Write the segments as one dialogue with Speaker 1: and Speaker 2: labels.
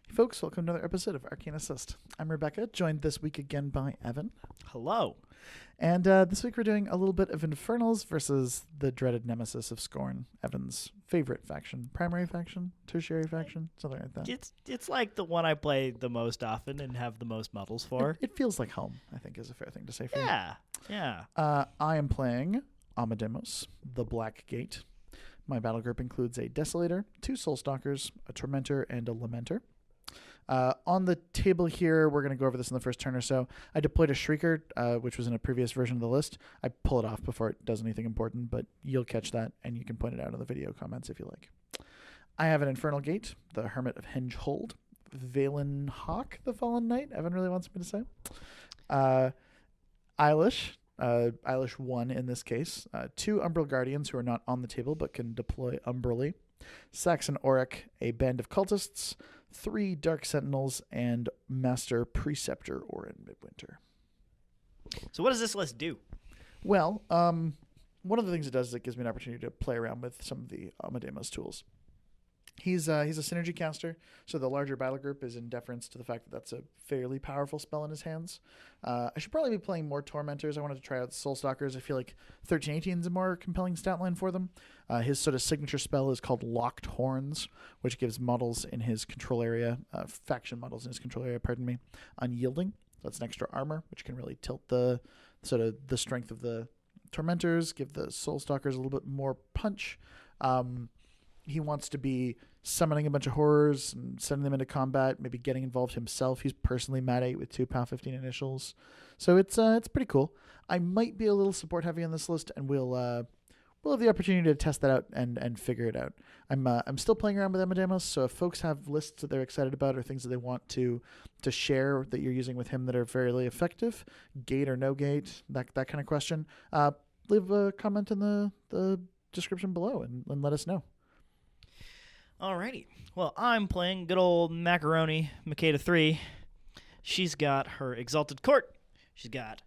Speaker 1: Hey folks, welcome to another episode of Arcane Assist. I'm Rebecca, joined this week again by Evan.
Speaker 2: Hello.
Speaker 1: And this week we're doing a little bit of Infernals versus the dreaded nemesis of Scorn, Evan's favorite faction. Primary faction? Tertiary faction? Something like that.
Speaker 2: It's like the one I play the most often and have the most models for.
Speaker 1: It feels like home, I think is a fair thing to say for
Speaker 2: Yeah.
Speaker 1: I am playing Omodamos, the Black Gate. My battle group includes a Desolator, 2 Soulstalkers, a Tormentor, and a Lamenter. On the table here, we're going to go over this in the first turn or so. I deployed a Shrieker, which was in a previous version of the list. I pull it off before it does anything important, but you'll catch that, and you can point it out in the video comments if you like. I have an Infernal Gate, the Hermit of Hengehold, Valen Hawk, the Fallen Knight, Evan really wants me to say. Eilish 1 in this case, 2 Umbral Guardians who are not on the table but can deploy umbrally, Saxon Auric, a band of cultists, 3 Dark Sentinels, and Master Preceptor Orin Midwinter.
Speaker 2: So what does this list do?
Speaker 1: Well, one of the things it does is it gives me an opportunity to play around with some of the Omodamos tools. He's a synergy caster, so the larger battle group is in deference to the fact that that's a fairly powerful spell in his hands. I should probably be playing more Tormentors. I wanted to try out Soulstalkers. I feel like 1318 is a more compelling stat line for them. His sort of signature spell is called Locked Horns, which gives models in his control area, faction models in his control area, unyielding. So that's an extra armor, which can really tilt the sort of the strength of the Tormentors, give the Soulstalkers a little bit more punch. He wants to be summoning a bunch of horrors and sending them into combat, maybe getting involved himself. He's personally Mat 8 with 2 POW 15 initials. So it's pretty cool. I might be a little support heavy on this list, and we'll have the opportunity to test that out and figure it out. I'm still playing around with Omodamos, so if folks have lists that they're excited about or things that they want to share that you're using with him that are fairly effective, gate or no gate, that kind of question, leave a comment in the description below and let us know.
Speaker 2: Alrighty. Well, I'm playing good old Macaroni Makeda3. She's got her Exalted Court. She's got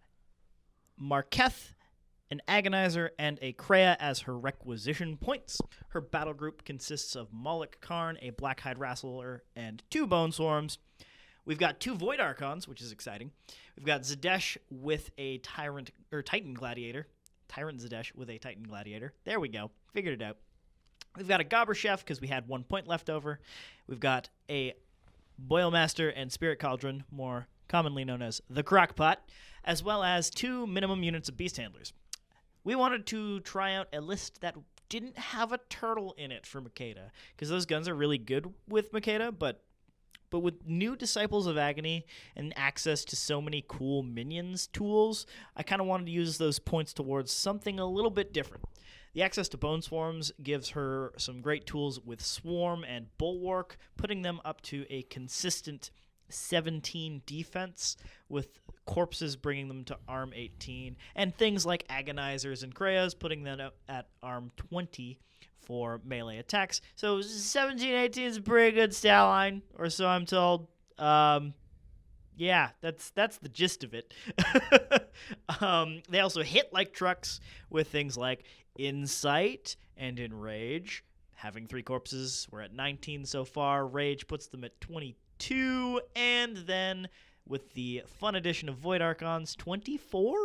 Speaker 2: Marketh, an Agonizer, and a Kreia as her requisition points. Her battle group consists of Moloch Karn, a Blackhide Wrestler, and 2 Bone Swarms. We've got 2 Void Archons, which is exciting. We've got Zadesh with a Titan Gladiator. Tyrant Zadesh with a Titan Gladiator. There we go. Figured it out. We've got a Gobber Chef because we had 1 point left over. We've got a Boilmaster and Spirit Cauldron, more commonly known as the Crockpot, as well as 2 minimum units of Beast Handlers. We wanted to try out a list that didn't have a turtle in it for Makeda, because those guns are really good with Makeda, but with new Disciples of Agony and access to so many cool minions tools, I kind of wanted to use those points towards something a little bit different. The access to Bone Swarms gives her some great tools with Swarm and Bulwark, putting them up to a consistent 17 defense, with Corpses bringing them to arm 18, and things like Agonizers and Kreias putting them up at arm 20 for melee attacks. So 17-18 is a pretty good stat line, or so I'm told. Yeah, that's the gist of it. They also hit like trucks with things like Insight and Enrage. Having 3 corpses, we're at 19 so far. Rage puts them at 22. And then with the fun addition of Void Archons, 24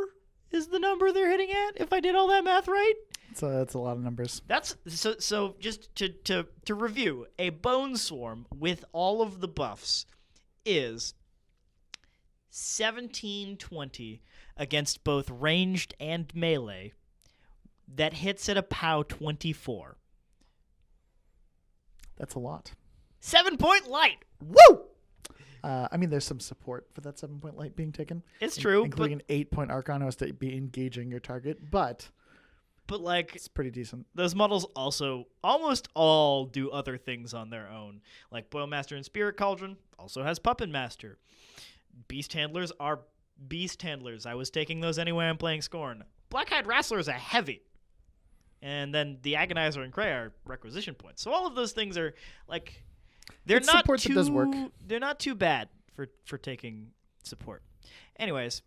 Speaker 2: is the number they're hitting at, if I did all that math right.
Speaker 1: It's a lot of numbers.
Speaker 2: That's so just to review, a Bone Swarm with all of the buffs is 1720 against both ranged and melee that hits at a POW 24.
Speaker 1: That's a lot.
Speaker 2: 7-point light. Woo!
Speaker 1: I mean, there's some support for that 7-point light being taken.
Speaker 2: It's true.
Speaker 1: Including an 8-point Archon who has to be engaging your target, but
Speaker 2: like,
Speaker 1: it's pretty decent.
Speaker 2: Those models also almost all do other things on their own. Like Boilmaster and Spirit Cauldron also has Puppet Master. Beast Handlers are Beast Handlers. I was taking those anyway I'm playing Scorn. Blackhide Wrestler is a heavy. And then the Agonizer and Kreia are requisition points. So all of those things are, like,
Speaker 1: it's
Speaker 2: not
Speaker 1: support
Speaker 2: too,
Speaker 1: that does work.
Speaker 2: They're not too bad for taking support. Anyways,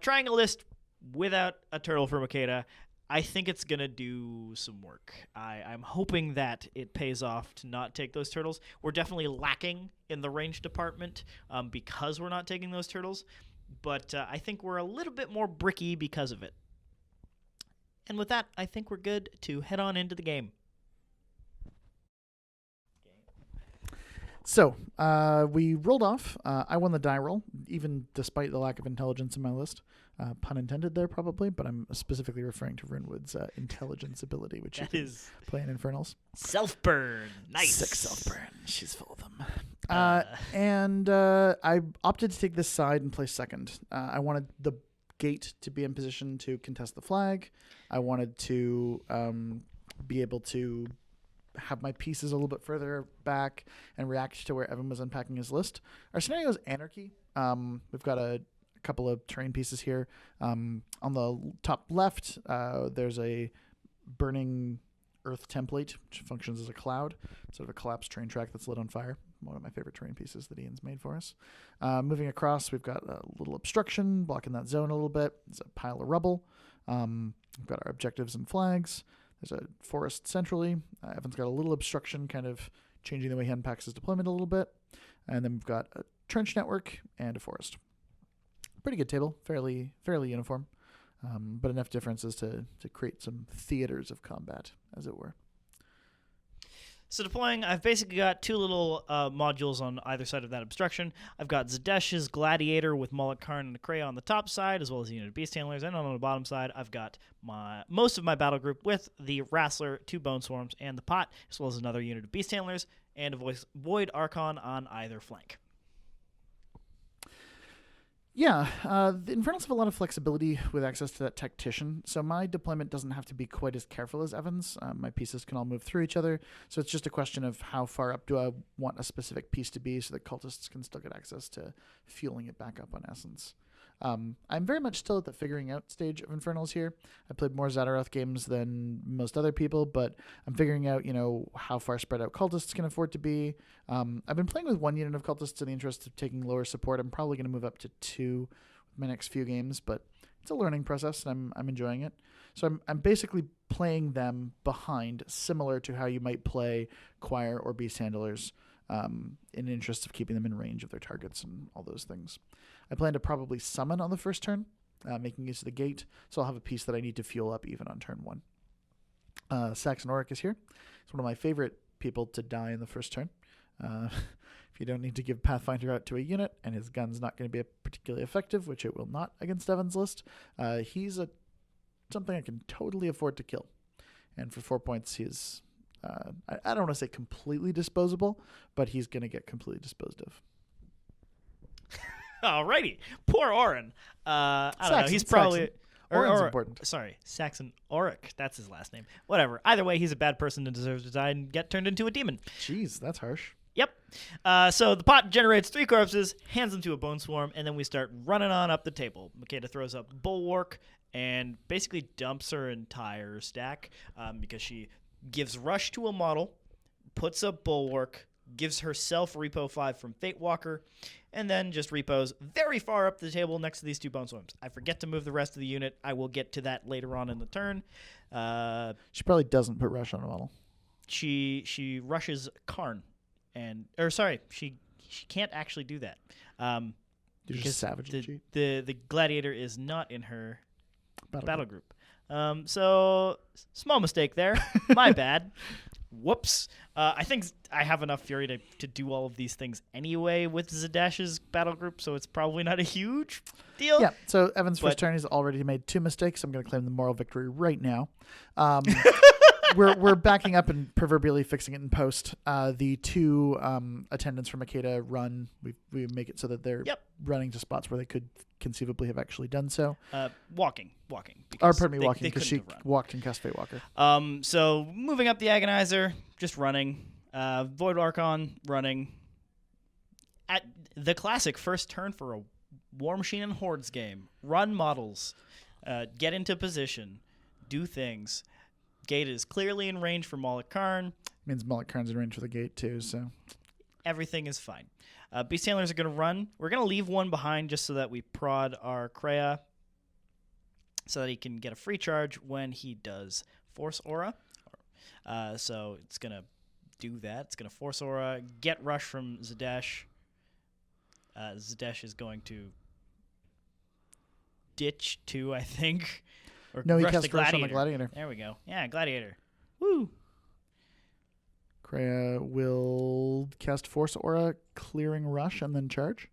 Speaker 2: trying a list without a turtle for Makeda, I think it's going to do some work. I'm hoping that it pays off to not take those turtles. We're definitely lacking in the range department because we're not taking those turtles, but I think we're a little bit more bricky because of it. And with that, I think we're good to head on into the game.
Speaker 1: So we rolled off. I won the die roll, even despite the lack of intelligence in my list. Pun intended there, probably, but I'm specifically referring to Runewood's intelligence ability, which
Speaker 2: That
Speaker 1: you can
Speaker 2: is
Speaker 1: play in Infernals.
Speaker 2: Self-burn. Nice.
Speaker 1: 6 self-burn. She's full of them. And I opted to take this side and play second. I wanted the gate to be in position to contest the flag. I wanted to be able to have my pieces a little bit further back and react to where Evan was unpacking his list. Our scenario is anarchy. We've got a couple of terrain pieces here. On the top left, there's a burning earth template, which functions as a cloud, sort of a collapsed train track that's lit on fire. One of my favorite terrain pieces that Ian's made for us. Moving across, we've got a little obstruction blocking that zone a little bit. There's a pile of rubble. We've got our objectives and flags. There's a forest centrally. Evan's got a little obstruction, kind of changing the way he unpacks his deployment a little bit. And then we've got a trench network and a forest. Pretty good table, fairly uniform, but enough differences to create some theaters of combat, as it were.
Speaker 2: So deploying, I've basically got two little modules on either side of that obstruction. I've got Zadesh's Gladiator with Mullet Karn and Kreia on the top side, as well as a unit of Beast Handlers, and on the bottom side, I've got most of my battle group with the Wrastler, 2 Bone Swarms, and the Pot, as well as another unit of Beast Handlers, and a Void Archon on either flank.
Speaker 1: Yeah, the Infernals have a lot of flexibility with access to that tactician, so my deployment doesn't have to be quite as careful as Evan's. My pieces can all move through each other, so it's just a question of how far up do I want a specific piece to be so that cultists can still get access to fueling it back up on Essence. I'm very much still at the figuring out stage of Infernals here. I played more Zadaroth games than most other people, but I'm figuring out, how far spread out cultists can afford to be. I've been playing with 1 unit of cultists in the interest of taking lower support. I'm probably going to move up to 2 with my next few games, but it's a learning process, and I'm enjoying it. So I'm basically playing them behind, similar to how you might play Choir or Beast Handlers, in the interest of keeping them in range of their targets and all those things. I plan to probably summon on the first turn, making use of the gate, so I'll have a piece that I need to fuel up even on turn 1. Saxon Auric is here. He's one of my favorite people to die in the first turn. If you don't need to give Pathfinder out to a unit and his gun's not going to be particularly effective, which it will not against Evan's list, he's something I can totally afford to kill. And for 4 points, he's... I don't want to say completely disposable, but he's going to get completely disposed of.
Speaker 2: Alrighty. Poor Orin. I don't know. He's probably...
Speaker 1: Orin's important.
Speaker 2: Sorry, Saxon Auric. That's his last name. Whatever. Either way, he's a bad person and deserves to die and get turned into a demon.
Speaker 1: Jeez, that's harsh.
Speaker 2: Yep. So the pot generates 3 corpses, hands them to a bone swarm, and then we start running on up the table. Makeda throws up Bulwark and basically dumps her entire stack because she gives Rush to a model, puts up Bulwark, gives herself Repo 5 from Fate Walker, and then just repos very far up the table next to these 2 Bone Swarms. I forget to move the rest of the unit. I will get to that later on in the turn.
Speaker 1: She probably doesn't put Rush on a model.
Speaker 2: She rushes Karn. She can't actually do that.
Speaker 1: You're just savage.
Speaker 2: The Gladiator is not in her battle group. So small mistake there. My bad. Whoops. I think I have enough fury to do all of these things anyway with Zadesh's battle group, so it's probably not a huge deal.
Speaker 1: Yeah, so Evan's first turn, he's already made 2 mistakes. I'm going to claim the moral victory right now. We're backing up and proverbially fixing it in post. The 2 attendants from Makeda run. We make it so that they're running to spots where they could conceivably have actually done so.
Speaker 2: Walking.
Speaker 1: Walking, because she walked and cast Fate Walker.
Speaker 2: So moving up the Agonizer, just running. Void Archon running. At the classic first turn for a War Machine and Hordes game. Run models. Get into position. Do things. Gate is clearly in range for Mullet Karn.
Speaker 1: Means Mullet Karn's in range for the gate too, so
Speaker 2: everything is fine. Beast Handlers are going to run. We're going to leave one behind just so that we prod our Kreia. so that he can get a free charge when he does Force Aura. So it's going to do that. It's going to Force Aura, get Rush from Zadesh. Zadesh is going to ditch 2, I think. Or
Speaker 1: No, he
Speaker 2: rush
Speaker 1: cast Rush on the Gladiator.
Speaker 2: There we go. Yeah, Gladiator. Woo!
Speaker 1: Kreia will cast Force Aura, clearing Rush, and then charge.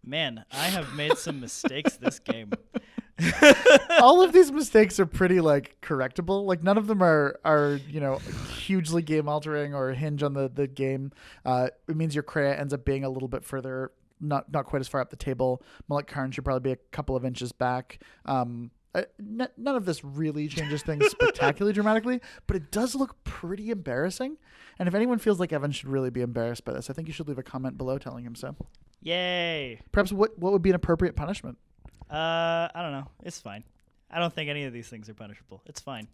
Speaker 2: Man, I have made some mistakes this game.
Speaker 1: All of these mistakes are pretty like correctable. Like none of them are hugely game altering or hinge on the game. It means your Kreia ends up being a little bit further, not quite as far up the table. Mullet Karn should probably be a couple of inches back. None of this really changes things spectacularly dramatically, but it does look pretty embarrassing. And if anyone feels like Evan should really be embarrassed by this, I think you should leave a comment below telling him so.
Speaker 2: Yay!
Speaker 1: Perhaps what would be an appropriate punishment?
Speaker 2: I don't know. It's fine. I don't think any of these things are punishable. It's fine.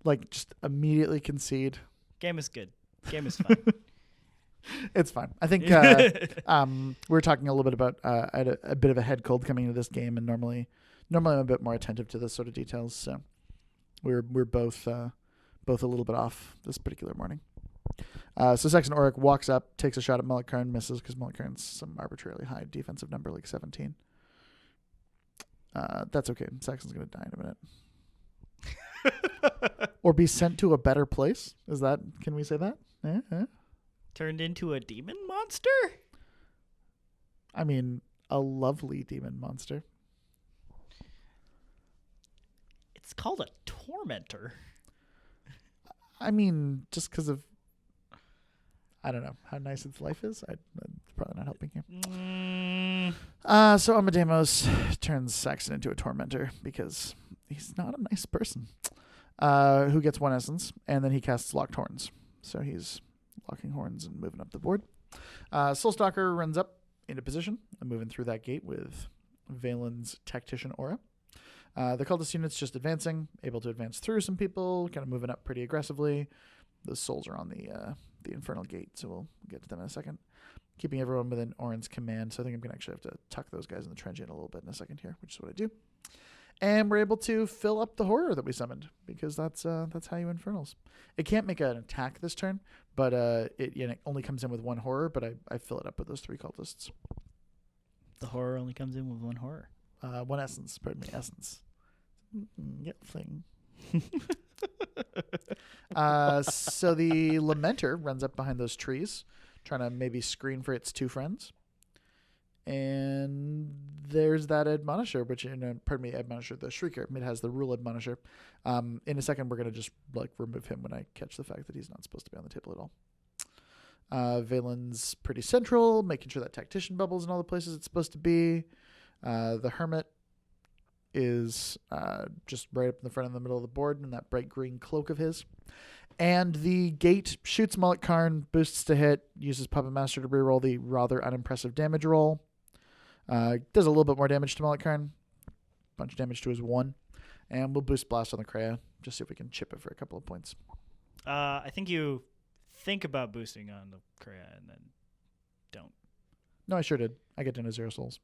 Speaker 1: Like just immediately concede.
Speaker 2: Game is good. Game is fun.
Speaker 1: It's fine. I think we were talking a little bit about I had a bit of a head cold coming into this game, and normally I'm a bit more attentive to this sort of details. So we're both a little bit off this particular morning. So Saxon Auric walks up, takes a shot at Mullet Karn, misses because Mullet Karn's some arbitrarily high defensive number, like 17. That's okay. Saxon's going to die in a minute. Or be sent to a better place. Can we say that?
Speaker 2: Turned into a demon monster?
Speaker 1: I mean, a lovely demon monster.
Speaker 2: It's called a tormentor.
Speaker 1: I mean, just because of, I don't know, how nice its life is. I'm probably not helping here. So Omodamos turns Saxon into a tormentor because he's not a nice person. Who gets 1 essence, and then he casts Locked Horns. So he's locking horns and moving up the board. Soulstalker runs up into position and moving through that gate with Valen's Tactician Aura. The cultist unit's just advancing, able to advance through some people, kind of moving up pretty aggressively. The souls are on the Infernal gate, so we'll get to them in a second. Keeping everyone within Orin's command, so I think I'm going to actually have to tuck those guys in the trench in a little bit in a second here, which is what I do. And we're able to fill up the horror that we summoned, because that's how you Infernals. It can't make an attack this turn, but it only comes in with 1 horror, but I fill it up with those 3 cultists.
Speaker 2: The horror only comes in with 1 horror.
Speaker 1: 1 essence, pardon me, essence. Yep, thing. So the Lamenter runs up behind those trees, trying to maybe screen for its 2 friends. And there's that Admonisher, Admonisher, the Shrieker. It has the rule Admonisher. In a second, we're going to just remove him when I catch the fact that he's not supposed to be on the table at all. Valen's pretty central, making sure that Tactician bubbles in all the places it's supposed to be. The Hermit is just right up in the front of the middle of the board in that bright green cloak of his. And the gate shoots Mullet Karn, boosts to hit, uses Puppet Master to reroll the rather unimpressive damage roll. Does a little bit more damage to Mullet Karn. Bunch of damage to his 1. And we'll boost Blast on the Kreia, just see if we can chip it for a couple of points.
Speaker 2: I think you think about boosting on the Kreia and then don't.
Speaker 1: No, I sure did. I get down to 0 souls.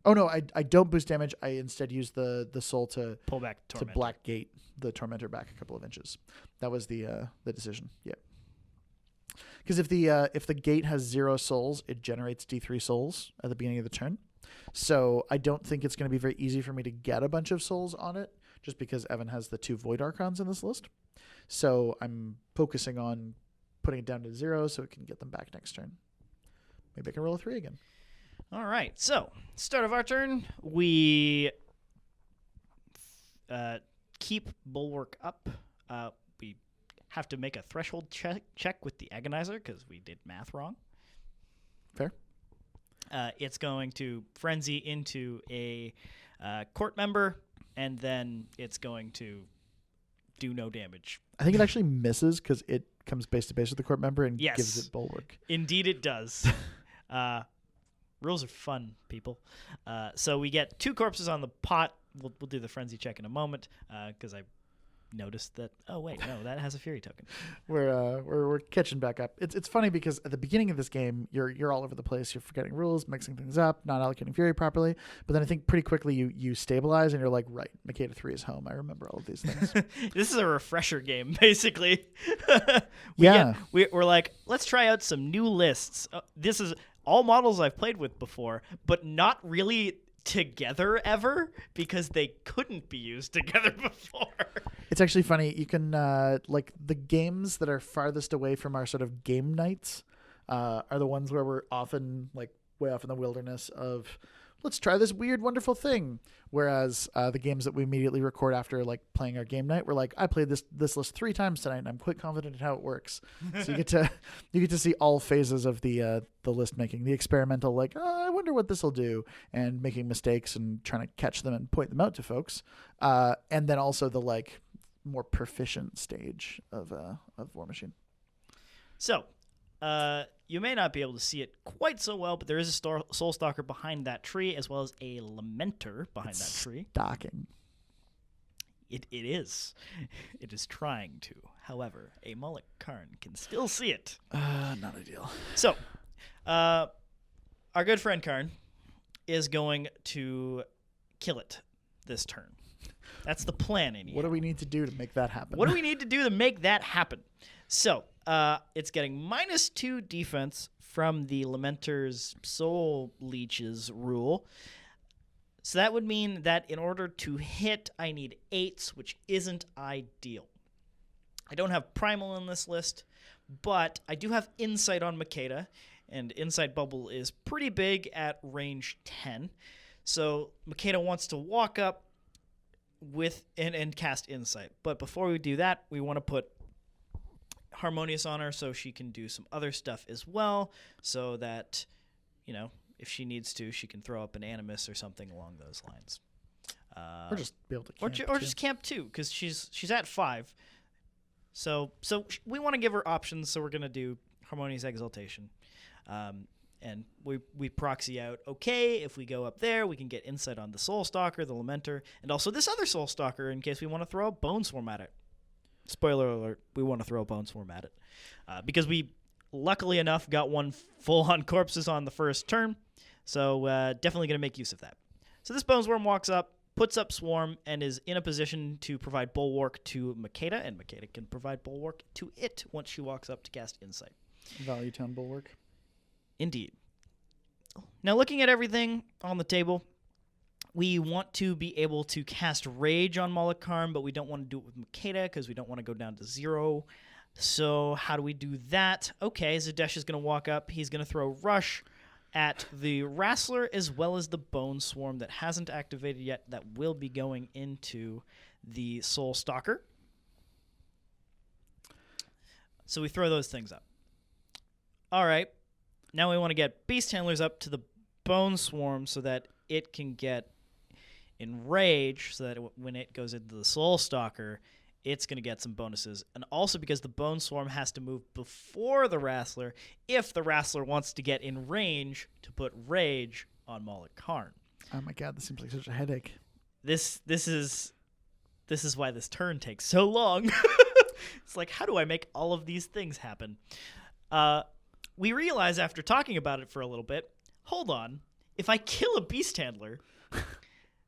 Speaker 1: Oh, no, I don't boost damage. I instead use the soul to
Speaker 2: pull back
Speaker 1: to black gate the Tormentor back a couple of inches. That was the decision. Yeah. Because if the gate has 0 souls, it generates D3 souls at the beginning of the turn. So I don't think it's going to be very easy for me to get a bunch of souls on it, just because Evan has the 2 Void Archons in this list. So I'm focusing on putting it down to 0 so it can get them back next turn. Maybe I can roll a 3 again.
Speaker 2: All right, so start of our turn, we keep Bulwark up. We have to make a threshold check with the Agonizer because we did math wrong.
Speaker 1: Fair.
Speaker 2: It's going to frenzy into a court member, and then it's going to do no damage.
Speaker 1: I think it actually misses because it comes base to base with the court member and gives it Bulwark.
Speaker 2: Indeed it does. Rules are fun, people. So we get 2 corpses on the pot. We'll do the frenzy check in a moment because I noticed that, oh, wait, no, that has a Fury token.
Speaker 1: We're catching back up. It's funny because at the beginning of this game, you're all over the place. You're forgetting rules, mixing things up, not allocating Fury properly. But then I think pretty quickly you stabilize and you're like, right, Makeda3 is home. I remember all of these things.
Speaker 2: This is a refresher game, basically. We're like, let's try out some new lists. This is all models I've played with before, but not really together ever because they couldn't be used together before.
Speaker 1: It's actually funny. You can like the games that are farthest away from our sort of game nights are the ones where we're often like way off in the wilderness of let's try this weird, wonderful thing. Whereas the games that we immediately record after like playing our game night, we're like, I played this list 3 times tonight, and I'm quite confident in how it works. So you get to see all phases of the list making, the experimental, like, oh, I wonder what this will do, and making mistakes and trying to catch them and point them out to folks, and then also the like more proficient stage of War Machine.
Speaker 2: So. You may not be able to see it quite so well, but there is a Soul Stalker behind that tree, as well as a Lamenter behind that tree.
Speaker 1: Stalking.
Speaker 2: It is. It is trying to. However, a Mullet Karn can still see it.
Speaker 1: Not ideal.
Speaker 2: So, our good friend Karn is going to kill it this turn. That's the plan, anyway.
Speaker 1: What do we need to do to make that happen?
Speaker 2: What do we need to do to make that happen? So, it's getting -2 defense from the Lamenter's Soul Leeches rule. So that would mean that in order to hit, I need 8s, which isn't ideal. I don't have Primal in this list, but I do have Insight on Makeda, and Insight Bubble is pretty big at range 10. So Makeda wants to walk up with and cast Insight. But before we do that, we want to put Harmonious on her so she can do some other stuff as well, so that, you know, if she needs to, she can throw up an Animus or something along those lines.
Speaker 1: Or just be able to camp
Speaker 2: or just camp too, because she's at 5. So we want to give her options, so we're going to do Harmonious Exaltation. And we proxy out, okay, if we go up there, we can get Insight on the Soul Stalker, the Lamenter, and also this other Soul Stalker in case we want to throw a Bone Swarm at it. Spoiler alert, we want to throw a Bone Swarm at it. Because we, luckily enough, got one full-on Corpses on the first turn, so definitely going to make use of that. So this Bone Swarm walks up, puts up Swarm, and is in a position to provide Bulwark to Makeda, and Makeda can provide Bulwark to it once she walks up to cast Insight.
Speaker 1: Value Town Bulwark.
Speaker 2: Indeed. Now, looking at everything on the table, we want to be able to cast Rage on Mullet Karn, but we don't want to do it with Makeda because we don't want to go down to 0. So how do we do that? Okay, Zadesh is going to walk up. He's going to throw Rush at the Wrestler as well as the Bone Swarm that hasn't activated yet that will be going into the Soul Stalker. So we throw those things up. All right. Now we want to get Beast Handlers up to the Bone Swarm so that it can get Enrage, so that when it goes into the Soul Stalker, it's going to get some bonuses. And also because the Bone Swarm has to move before the Wrestler if the Wrestler wants to get in range to put Rage on Mullet Karn.
Speaker 1: Oh my god, this seems like such a headache.
Speaker 2: This is why this turn takes so long. It's like, how do I make all of these things happen? We realize after talking about it for a little bit, hold on, if I kill a Beast Handler,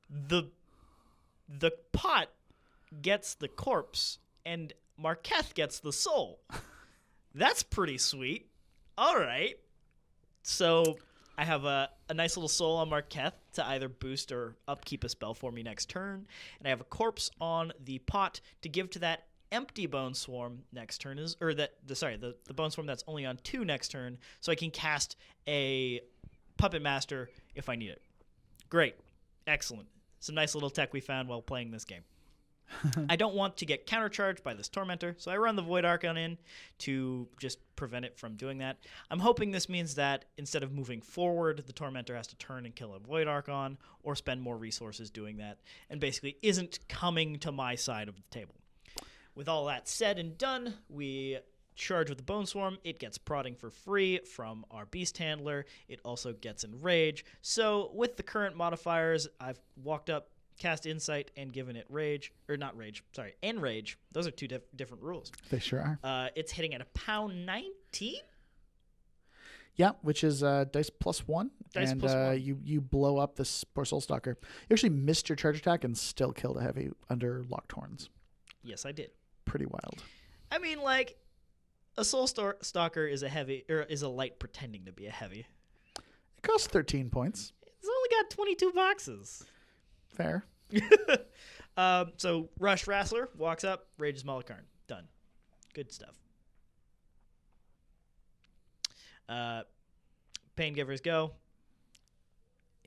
Speaker 2: the pot gets the corpse and Marketh gets the soul. That's pretty sweet. All right. So I have a nice little soul on Marketh to either boost or upkeep a spell for me next turn. And I have a corpse on the pot to give to that empty Bone Swarm next turn, the Bone Swarm that's only on 2 next turn, so I can cast a Puppet Master if I need it. Great. Excellent. Some nice little tech we found while playing this game. I don't want to get countercharged by this Tormentor, so I run the Void Archon in to just prevent it from doing that. I'm hoping this means that instead of moving forward, the Tormentor has to turn and kill a Void Archon or spend more resources doing that, and basically isn't coming to my side of the table. With all that said and done, we charge with the Bone Swarm. It gets prodding for free from our Beast Handler. It also gets Enrage. So with the current modifiers, I've walked up cast Insight, and given it Rage. Or not Rage, sorry, and Rage. Those are two different rules.
Speaker 1: They sure are.
Speaker 2: It's hitting at a pound 19?
Speaker 1: Yeah, which is dice +1.
Speaker 2: Dice
Speaker 1: and
Speaker 2: +1.
Speaker 1: you blow up this poor Soul Stalker. You actually missed your charge attack and still killed a heavy under locked horns.
Speaker 2: Yes, I did.
Speaker 1: Pretty wild.
Speaker 2: I mean, like, a Soul Stalker is a heavy, or is a light pretending to be a heavy.
Speaker 1: It costs 13 points.
Speaker 2: It's only got 22 boxes.
Speaker 1: Fair.
Speaker 2: So Rush Wrestler walks up, rages Malakarn. Done. Good stuff. Pain Givers go.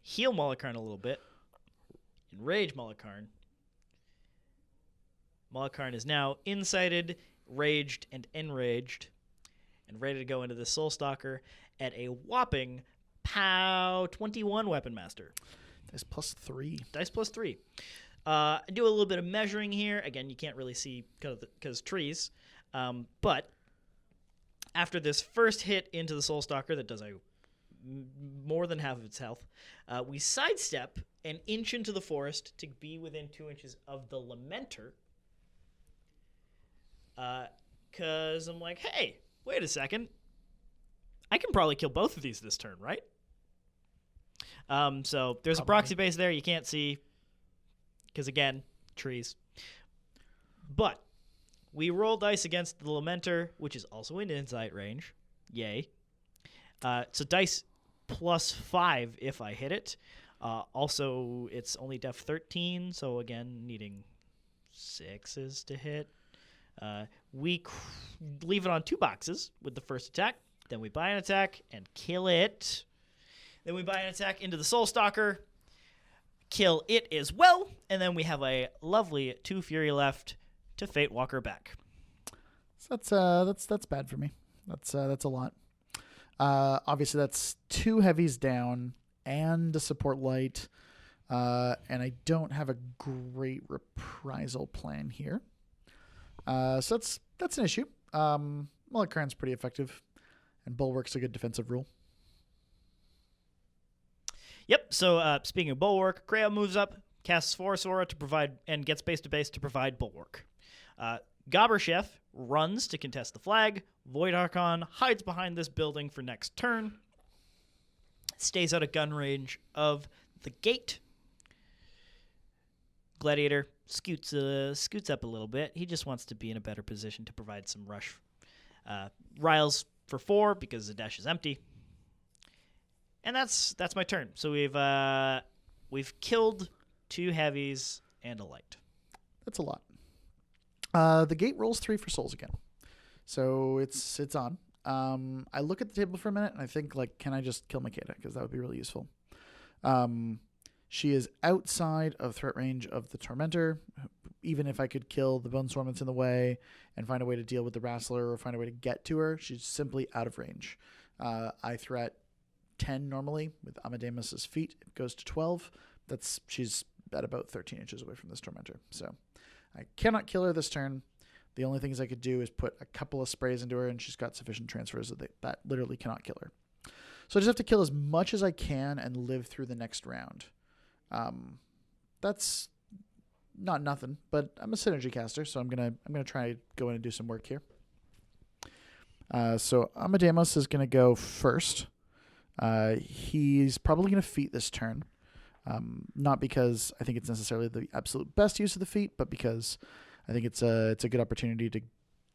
Speaker 2: Heal Malakarn a little bit. Enrage Malakarn. Malakarn is now incited, raged, and enraged, and ready to go into the Soul Stalker at a whopping POW 21 Weapon Master.
Speaker 1: Dice +3.
Speaker 2: Dice +3. I do a little bit of measuring here. Again, you can't really see because trees. But after this first hit into the Soul Stalker that does more than half of its health, we sidestep an inch into the forest to be within 2 inches of the Lamenter. Because I'm like, hey, wait a second. I can probably kill both of these this turn, right? So there's a proxy base there you can't see because, again, trees. But we roll dice against the Lamenter, which is also in insight range. Yay. So dice +5 if I hit it. Also, it's only def 13, so, again, needing 6s to hit. We leave it on 2 boxes with the first attack. Then we buy an attack and kill it. Then we buy an attack into the Soul Stalker, kill it as well, and then we have a lovely 2 Fury left to Fate Walker back.
Speaker 1: So that's bad for me. That's a lot. Obviously, that's 2 heavies down and a support light, and I don't have a great reprisal plan here. So that's an issue. Malakarn's pretty effective, and Bulwark's a good defensive rule.
Speaker 2: Yep, so speaking of Bulwark, Kreia moves up, casts Force Aura to provide, and gets base to base to provide Bulwark. Gobershev runs to contest the flag. Void Archon hides behind this building for next turn. Stays out of gun range of the gate. Gladiator scoots up a little bit. He just wants to be in a better position to provide some rush. Riles for 4 because the dash is empty. And that's my turn. So we've killed 2 heavies and a light.
Speaker 1: That's a lot. The gate rolls 3 for souls again, so it's on. I look at the table for a minute and I think, like, can I just kill Makeda, because that would be really useful. She is outside of threat range of the Tormentor. Even if I could kill the Bone Swarm that's in the way and find a way to deal with the Wrestler or find a way to get to her, she's simply out of range. I threat 10 normally with Omodamos' feet. It goes to 12. She's at about 13 inches away from this Tormentor. So I cannot kill her this turn. The only things I could do is put a couple of sprays into her, and she's got sufficient transfers that literally cannot kill her. So I just have to kill as much as I can and live through the next round. That's not nothing, but I'm a synergy caster, so I'm gonna try to go in and do some work here. So Omodamos is gonna go first. He's probably gonna feat this turn. Not because I think it's necessarily the absolute best use of the feat, but because I think it's a good opportunity to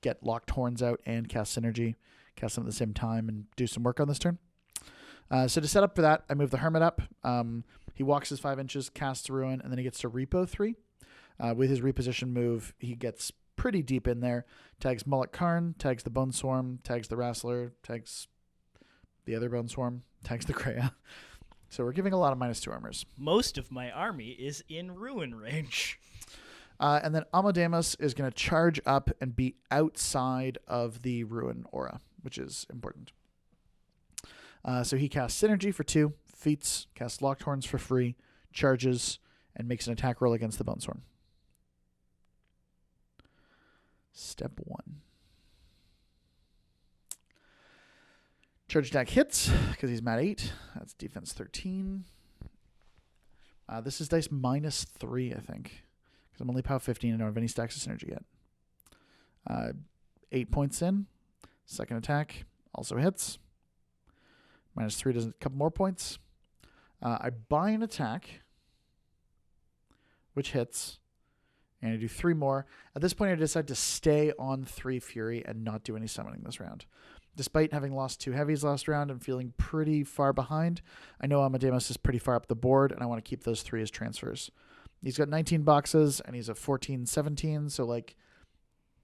Speaker 1: get locked horns out and cast synergy, cast them at the same time, and do some work on this turn. So to set up for that, I move the Hermit up. He walks his 5 inches, casts Ruin, and then he gets to Repo 3. With his reposition move, he gets pretty deep in there. Tags Malakarn, tags the Bone Swarm, tags the Wrestler, tags the other Bone Swarm, tags the Kreia. So we're giving a lot of -2 armors.
Speaker 2: Most of my army is in Ruin range.
Speaker 1: And then Omodamos is going to charge up and be outside of the Ruin aura, which is important. So he casts Synergy for 2, feats, casts Locked Horns for free, charges, and makes an attack roll against the Bone Swarm. Step 1. Charge attack hits because he's mat 8. That's defense 13. This is dice -3, I think, because I'm only POW 15 and don't have any stacks of synergy yet. 8 points in. Second attack also hits. -3 does a couple more points. I buy an attack, which hits, and I do 3 more. At this point, I decide to stay on 3 Fury and not do any summoning this round. Despite having lost 2 heavies last round and feeling pretty far behind, I know Omodamos is pretty far up the board, and I want to keep those 3 as transfers. He's got 19 boxes, and he's a 14-17, so a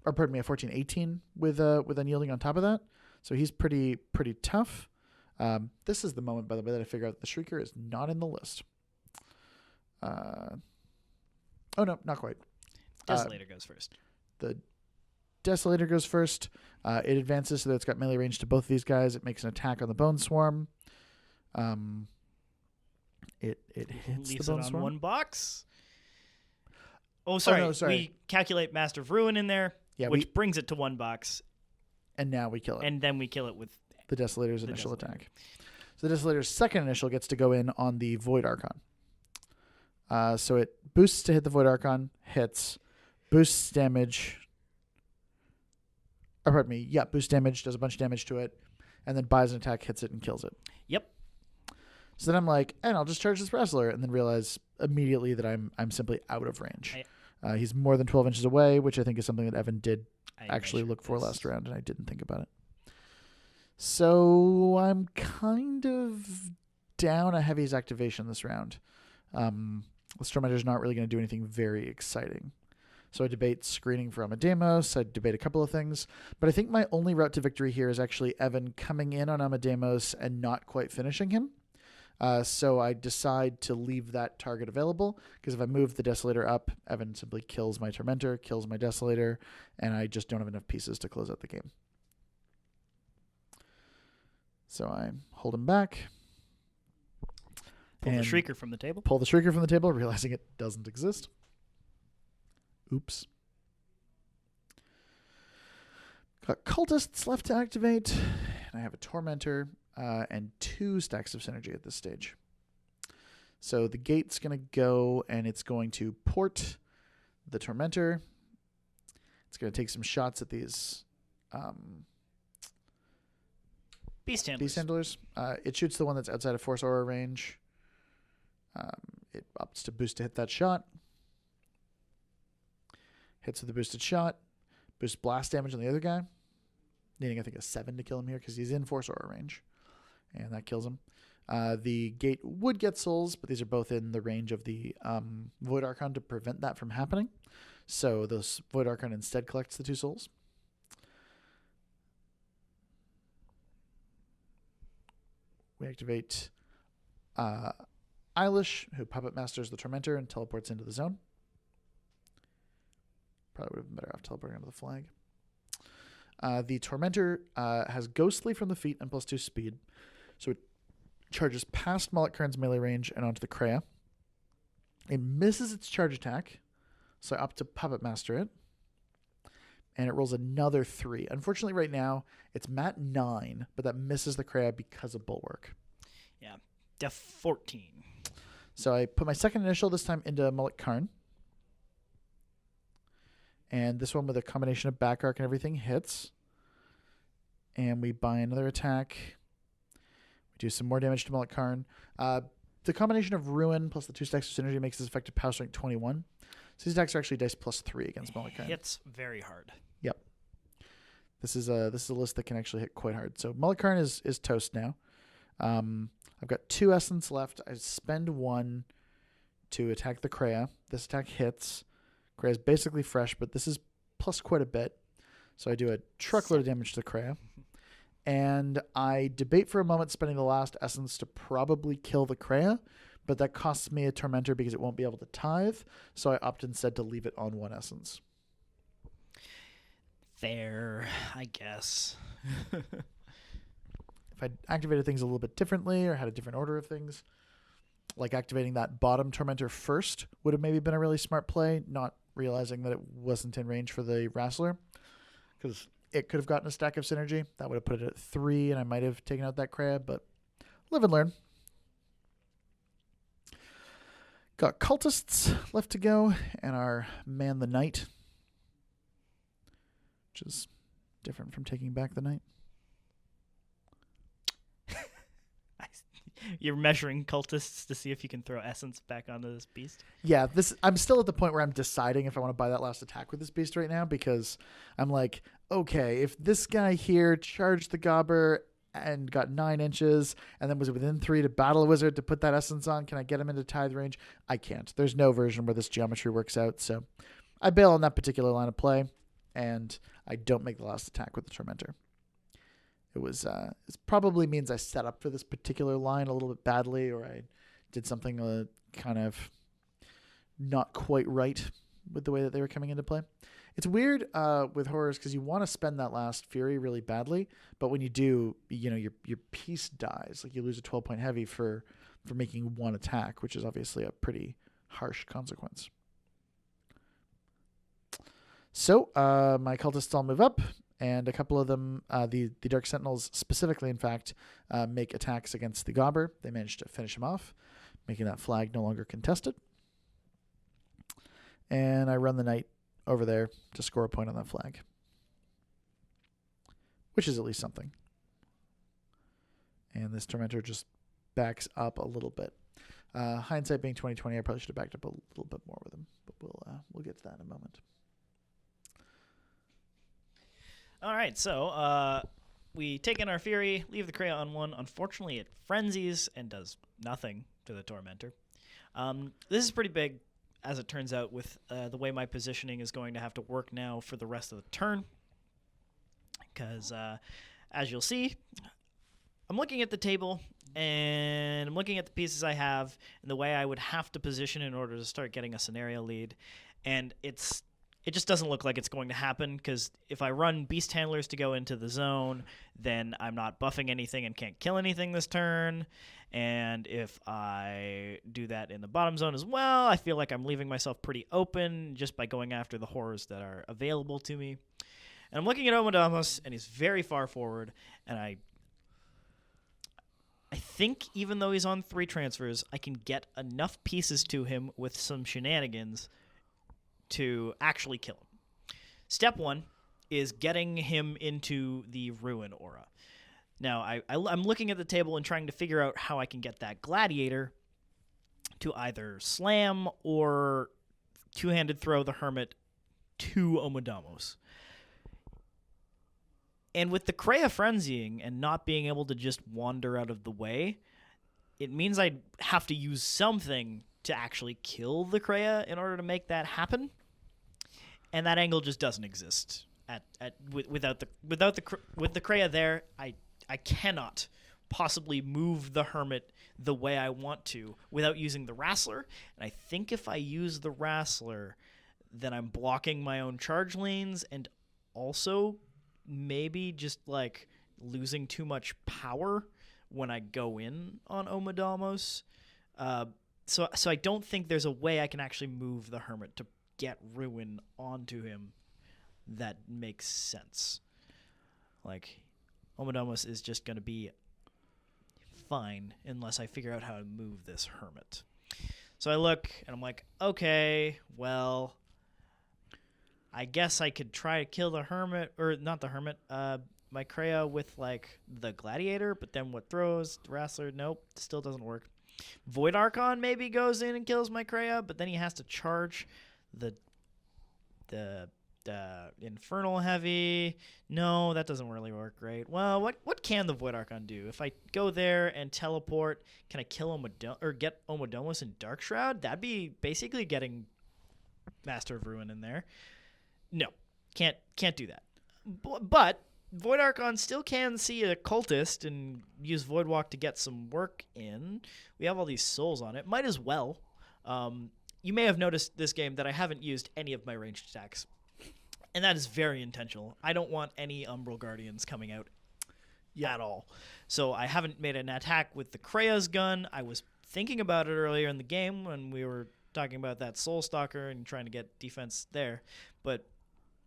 Speaker 1: 14-18 with unyielding on top of that. So he's pretty tough. This is the moment, by the way, that I figure out that the Shrieker is not in the list. Oh no, not quite.
Speaker 2: Desolator goes first.
Speaker 1: The Desolator goes first. It advances so that it's got melee range to both of these guys. It makes an attack on the Bone Swarm. It hits
Speaker 2: Leaves
Speaker 1: the Bone
Speaker 2: it on
Speaker 1: Swarm.
Speaker 2: 1 box. Oh, sorry.
Speaker 1: no, sorry.
Speaker 2: We calculate Master of Ruin in there,
Speaker 1: Yeah,
Speaker 2: which brings it to 1 box,
Speaker 1: and now we kill it.
Speaker 2: and then we kill it with
Speaker 1: The Desolator's initial
Speaker 2: Desolator.
Speaker 1: attack. So the Desolator's second initial gets to go in on the Void Archon. So it boosts to hit the Void Archon, hits, boosts damage. Or pardon me, yeah, boosts damage, does a bunch of damage to it, and then buys an attack, hits it, and kills it.
Speaker 2: Yep.
Speaker 1: So then I'm like, and I'll just charge this Wrestler, and then realize immediately that I'm simply out of range. He's more than 12 inches away, which I think is something that Evan did actually look for last round, and I didn't think about it. So I'm kind of down a Heavy's activation this round. The Stormmentor's not really going to do anything very exciting. So I debate screening for Omodamos. I debate a couple of things. But I think my only route to victory here is actually Evan coming in on Omodamos and not quite finishing him. So I decide to leave that target available, because if I move the Desolator up, Evan simply kills my Tormentor, kills my Desolator, and I just don't have enough pieces to close out the game. So I hold him back.
Speaker 2: Pull the Shrieker from the table.
Speaker 1: Pull the Shrieker from the table, realizing it doesn't exist. Oops. Got Cultists left to activate. And I have a Tormentor and 2 stacks of synergy at this stage. So the gate's going to go, and it's going to port the Tormentor. It's going to take some shots at these
Speaker 2: Beast Handlers.
Speaker 1: Beast Handlers. It shoots the one that's outside of Force Aura range. It opts to boost to hit that shot. Hits with the boosted shot. Boosts blast damage on the other guy. Needing, I think, a 7 to kill him here because he's in Force Aura range. And that kills him. The gate would get souls, but these are both in the range of the Void Archon to prevent that from happening. So the Void Archon instead collects the 2 souls. We activate Eilish, who Puppet Masters the Tormentor and teleports into the zone. Probably would have been better off teleporting onto the flag. The Tormentor has Ghostly from the feet and +2 speed. So it charges past Mullet-Kern's melee range and onto the Kreia. It misses its charge attack, so I opt to Puppet Master it. And it rolls another 3. Unfortunately, right now, it's mat 9, but that misses the Kreia because of Bulwark.
Speaker 2: Yeah, def 14.
Speaker 1: So I put my second initial, this time into Mullet-Karn. And this one with a combination of back arc and everything hits. And we buy another attack. We do some more damage to Mullet-Karn. The combination of Ruin plus the 2 stacks of synergy makes this effective power strength 21. So these attacks are actually dice +3 against Mullet-Karn.
Speaker 2: Hits very hard.
Speaker 1: Yep. This is a list that can actually hit quite hard. So Mullet-Karn is toast now. I've got 2 essence left. I spend 1 to attack the Kreia. This attack hits. Kreia is basically fresh, but this is plus quite a bit. So I do a truckload of damage to the Kreia. And I debate for a moment spending the last essence to probably kill the Kreia, but that costs me a Tormentor because it won't be able to tithe. So I opt instead to leave it on 1 essence.
Speaker 2: Fair, I guess.
Speaker 1: If I'd activated things a little bit differently or had a different order of things, like activating that bottom Tormentor first would have maybe been a really smart play, not realizing that it wasn't in range for the Wrestler, because it could have gotten a stack of synergy. That would have put it at 3, and I might have taken out that Kreia, but live and learn. Got cultists left to go, and our Man the Knight, which is different from taking back the night.
Speaker 2: You're measuring cultists to see if you can throw essence back onto this beast.
Speaker 1: Yeah, I'm still at the point where I'm deciding if I want to buy that last attack with this beast right now, because I'm like, okay, if this guy here charged the Gobber and got 9 inches and then was within 3 to battle a wizard to put that essence on, can I get him into tithe range? I can't. There's no version where this geometry works out, so I bail on that particular line of play, and I don't make the last attack with the Tormentor. It probably means I set up for this particular line a little bit badly, or I did something kind of not quite right with the way that they were coming into play. It's weird with horrors because you want to spend that last fury really badly, but when you do, your piece dies. Like you lose a 12-point heavy for making one attack, which is obviously a pretty harsh consequence. So my cultists all move up. And a couple of them, the Dark Sentinels specifically, in fact, make attacks against the Gobber. They manage to finish him off, making that flag no longer contested. And I run the Knight over there to score a point on that flag, which is at least something. And this Tormentor just backs up a little bit. Hindsight being 20/20, I probably should have backed up a little bit more with him, but we'll get to that in a moment.
Speaker 2: All right, so we take in our Fury, leave the Kreia on 1. Unfortunately, it frenzies and does nothing to the Tormentor. This is pretty big, as it turns out, with the way my positioning is going to have to work now for the rest of the turn. Because, as you'll see, I'm looking at the table, and I'm looking at the pieces I have and the way I would have to position in order to start getting a scenario lead. And it just doesn't look like it's going to happen, because if I run Beast Handlers to go into the zone, then I'm not buffing anything and can't kill anything this turn. And if I do that in the bottom zone as well, I feel like I'm leaving myself pretty open just by going after the horrors that are available to me. And I'm looking at Omodamos, and he's very far forward, and I think even though he's on 3 transfers, I can get enough pieces to him with some shenanigans to actually kill him. Step 1 is getting him into the Ruin aura. Now, I'm looking at the table and trying to figure out how I can get that Gladiator to either slam or two-handed throw the Hermit to Omodamos. And with the Kreia frenzying and not being able to just wander out of the way, it means I'd have to use something to actually kill the Kreia in order to make that happen, and that angle just doesn't exist. With the Kreia there, I cannot possibly move the Hermit the way I want to without using the Wrastler, and I think if I use the Wrastler, then I'm blocking my own charge lanes and also maybe just like losing too much power when I go in on Omodamos. So I don't think there's a way I can actually move the Hermit to get Ruin onto him that makes sense. Like, Omodamos is just going to be fine unless I figure out how to move this Hermit. So I look, and I'm like, okay, well, I guess I could try to kill the Hermit, or not the Hermit, my Kreia with, like, the Gladiator, but then what throws? The Wrastler, nope, still doesn't work. Void Archon maybe goes in and kills my Kreia, but then he has to charge the Infernal Heavy. No, that doesn't really work great. Well, what can the Void Archon do? If I go there and teleport, can I kill get Omodamos in Dark Shroud? That'd be basically getting Master of Ruin in there. No, can't do that. But Void Archon still can see a cultist and use Void Walk to get some work in. We have all these souls on it. Might as well. You may have noticed this game that I haven't used any of my ranged attacks. And that is very intentional. I don't want any Umbral Guardians coming out at all. So I haven't made an attack with the Kreia's gun. I was thinking about it earlier in the game when we were talking about that Soul Stalker and trying to get defense there. But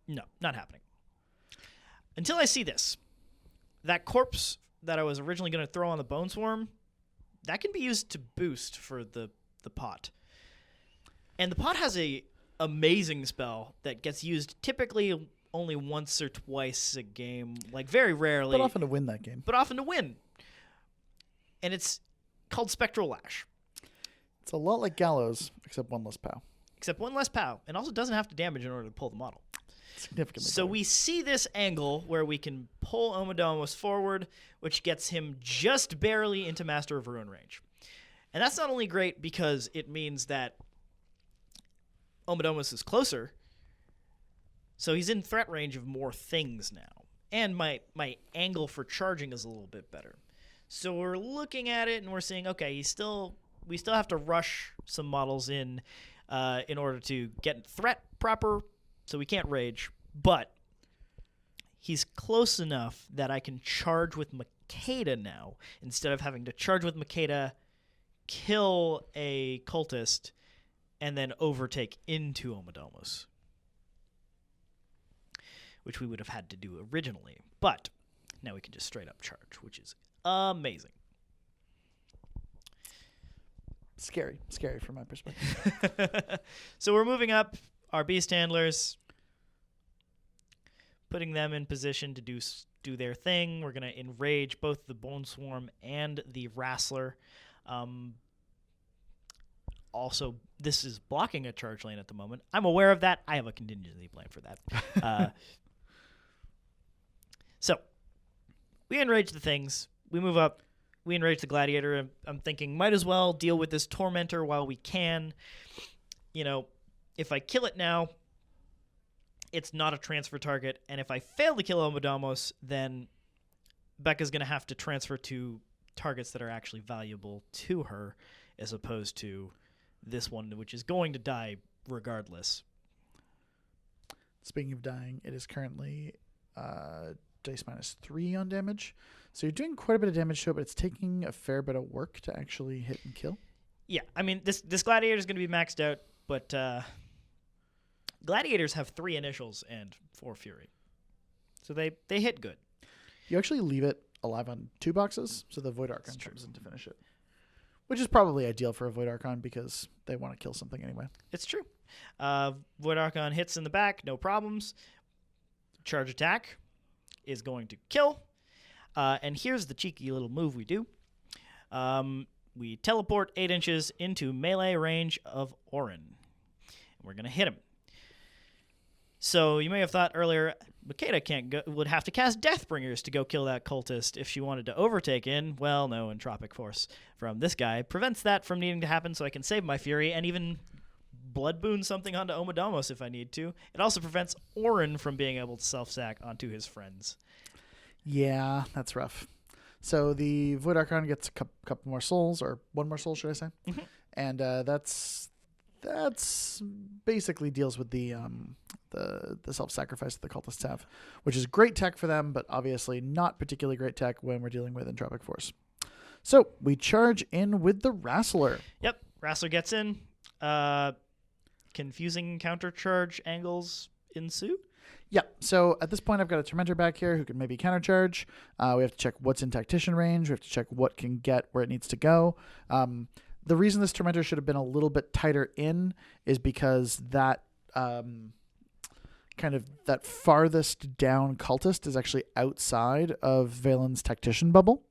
Speaker 2: no, not happening. Until I see this. That corpse that I was originally going to throw on the Bone Swarm, that can be used to boost for the pot. And the pod has a amazing spell that gets used typically only once or twice a game, like very rarely.
Speaker 1: But often to win that game.
Speaker 2: But often to win. And it's called Spectral Lash.
Speaker 1: It's a lot like Gallows, except one less POW.
Speaker 2: Except one less POW, and also doesn't have to damage in order to pull the model.
Speaker 1: Significantly
Speaker 2: So
Speaker 1: better.
Speaker 2: we see this angle where we can pull Omodamos forward, which gets him just barely into Master of Ruin range. And that's not only great because it means that Omodamos is closer, so he's in threat range of more things now. And my angle for charging is a little bit better. So we're looking at it and we're seeing, okay, we still have to rush some models in order to get threat proper, so we can't rage. But he's close enough that I can charge with Makeda now, instead of having to charge with Makeda, kill a cultist, and then overtake into Omodamos, which we would have had to do originally. But now we can just straight up charge, which is amazing.
Speaker 1: Scary from my perspective.
Speaker 2: So we're moving up our beast handlers, putting them in position to do their thing. We're going to enrage both the Bone Swarm and the Wrestler. Also, this is blocking a charge lane at the moment. I'm aware of that. I have a contingency plan for that. So we enrage the things. We move up. We enrage the Gladiator. I'm thinking might as well deal with this Tormentor while we can. You know, if I kill it now, it's not a transfer target. And if I fail to kill Omodamos, then Becca's going to have to transfer to targets that are actually valuable to her, as opposed to this one, which is going to die regardless.
Speaker 1: Speaking of dying, it is currently dice -3 on damage. So you're doing quite a bit of damage to it, but it's taking a fair bit of work to actually hit and kill.
Speaker 2: Yeah, I mean, this Gladiator is going to be maxed out, but Gladiators have 3 initials and 4 fury. So they hit good.
Speaker 1: You actually leave it alive on 2 boxes, so the Void Archon comes in to finish it. Which is probably ideal for a Void Archon because they want to kill something anyway.
Speaker 2: It's true. Void Archon hits in the back, no problems. Charge attack is going to kill. And here's the cheeky little move we do. We teleport 8 inches into melee range of Orin. And we're going to hit him. So you may have thought earlier, Makeda would have to cast Deathbringers to go kill that cultist if she wanted to overtake in. Well, no, Entropic Force from this guy prevents that from needing to happen, so I can save my fury and even blood boon something onto Omodamos if I need to. It also prevents Orin from being able to self-sack onto his friends.
Speaker 1: Yeah, that's rough. So the Void Archon gets a couple more souls, or 1 more soul, should I say?
Speaker 2: Mm-hmm.
Speaker 1: And that's basically deals with the self-sacrifice that the cultists have, which is great tech for them, but obviously not particularly great tech when we're dealing with Entropic Force. So we charge in with the Wrestler.
Speaker 2: Yep, Wrestler gets in. Confusing countercharge angles ensue.
Speaker 1: Yeah, so at this point, I've got a Tormentor back here who can maybe countercharge. We have to check what's in Tactician range. We have to check what can get where it needs to go. The reason this Tormentor should have been a little bit tighter in is because that kind of that farthest down cultist is actually outside of Valen's Tactician bubble.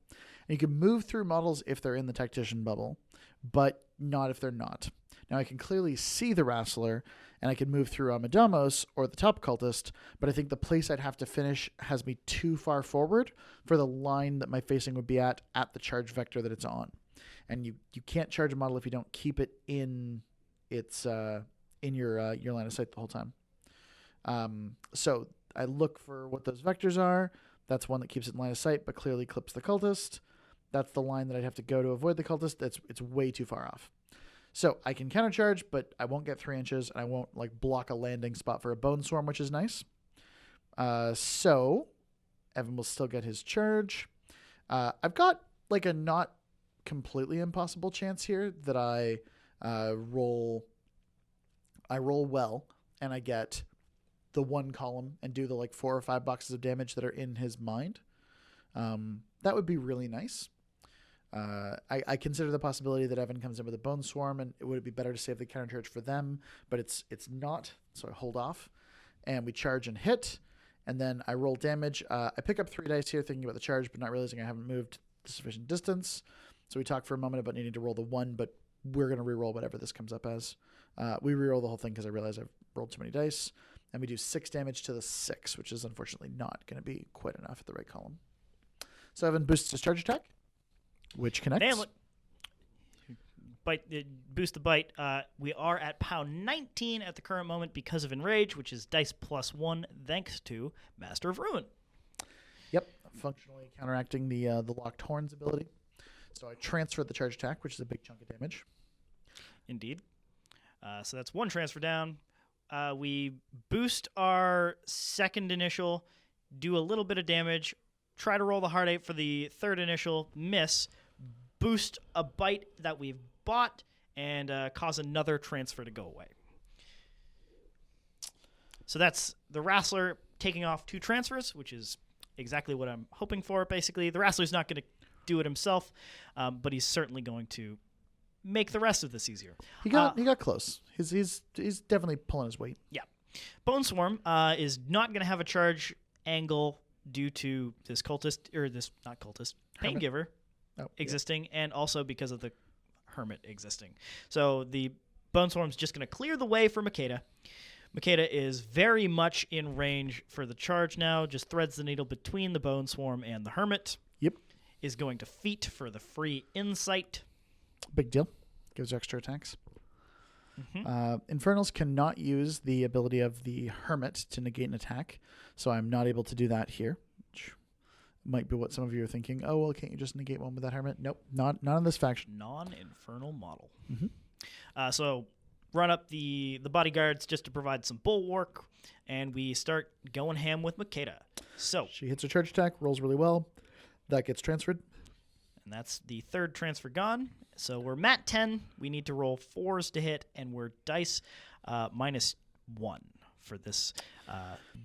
Speaker 1: And you can move through models if they're in the Tactician bubble, but not if they're not. Now I can clearly see the Wrestler, and I can move through Omodamos or the top cultist, but I think the place I'd have to finish has me too far forward for the line that my facing would be at the charge vector that it's on. And you can't charge a model if you don't keep it in its in your line of sight the whole time. So I look for what those vectors are. That's one that keeps it in line of sight, but clearly clips the cultist. That's the line that I'd have to go to avoid the cultist. It's way too far off. So I can countercharge, but I won't get 3 inches, and I won't block a landing spot for a Bone Swarm, which is nice. So Evan will still get his charge. I've got a not completely impossible chance here that I roll well, and I get the 1 column and do the 4 or 5 boxes of damage that are in his mind. That would be really nice. I consider the possibility that Evan comes in with a Bone Swarm, and it would be better to save the counter charge for them, but it's not, so I hold off. And we charge and hit, and then I roll damage. I pick up 3 dice here, thinking about the charge, but not realizing I haven't moved the sufficient distance. So we talk for a moment about needing to roll the 1, but we're going to reroll whatever this comes up as. We reroll the whole thing because I realize I've rolled too many dice. And we do 6 damage to the 6, which is unfortunately not going to be quite enough at the right column. So Evan boosts his charge attack, which connects.
Speaker 2: Nail it. Boost the bite. We are at pound 19 at the current moment because of Enrage, which is dice +1 thanks to Master of Ruin.
Speaker 1: Yep, functionally counteracting the Locked Horns ability. So I transfer the charge attack, which is a big chunk of damage.
Speaker 2: Indeed. So that's 1 transfer down. We boost our second initial, do a little bit of damage, try to roll the Heart 8 for the third initial, miss, boost a bite that we've bought, and cause another transfer to go away. So that's the Wrestler taking off 2 transfers, which is exactly what I'm hoping for, basically. The Wrestler's not going to do it himself, but he's certainly going to make the rest of this easier.
Speaker 1: He got close. He's definitely pulling his weight.
Speaker 2: Yeah. Bone Swarm is not going to have a charge angle due to this cultist, or this, not cultist, Pain Giver existing, and also because of the Hermit existing. So the Bone Swarm's just going to clear the way for Makeda. Makeda is very much in range for the charge now, just threads the needle between the Bone Swarm and the Hermit.
Speaker 1: Yep.
Speaker 2: Is going to feat for the free insight.
Speaker 1: Big deal. Gives extra attacks.
Speaker 2: Mm-hmm.
Speaker 1: Infernals cannot use the ability of the Hermit to negate an attack, so I'm not able to do that here. Which might be what some of you are thinking. Oh, well, can't you just negate one with that Hermit? Nope, not in this faction.
Speaker 2: Non-infernal model.
Speaker 1: Mm-hmm.
Speaker 2: So run up the bodyguards just to provide some bulwark, and we start going ham with Makeda. So
Speaker 1: she hits her charge attack, rolls really well. That gets transferred.
Speaker 2: And that's the third transfer gone. So we're mat 10. We need to roll 4s to hit, and we're dice -1 for this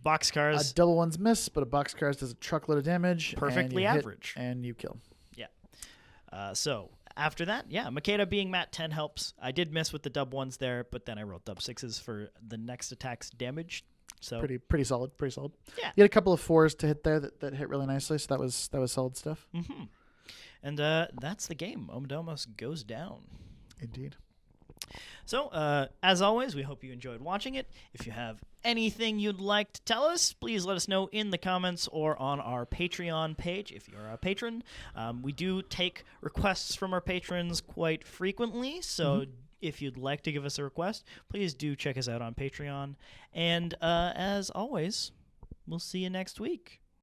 Speaker 2: boxcars.
Speaker 1: Double ones miss, but a boxcars does a truckload of damage.
Speaker 2: Perfectly average.
Speaker 1: And you kill.
Speaker 2: Yeah. So after that, Makeda being mat 10 helps. I did miss with the dub 1s there, but then I rolled dub 6s for the next attack's damage. So
Speaker 1: pretty solid.
Speaker 2: Yeah.
Speaker 1: You had a couple of 4s to hit there that hit really nicely, so that was solid stuff.
Speaker 2: Mm-hmm. And that's the game. Omodamos goes down.
Speaker 1: Indeed.
Speaker 2: So, as always, we hope you enjoyed watching it. If you have anything you'd like to tell us, please let us know in the comments or on our Patreon page if you're a patron. We do take requests from our patrons quite frequently, so if you'd like to give us a request, please do check us out on Patreon. And as always, we'll see you next week.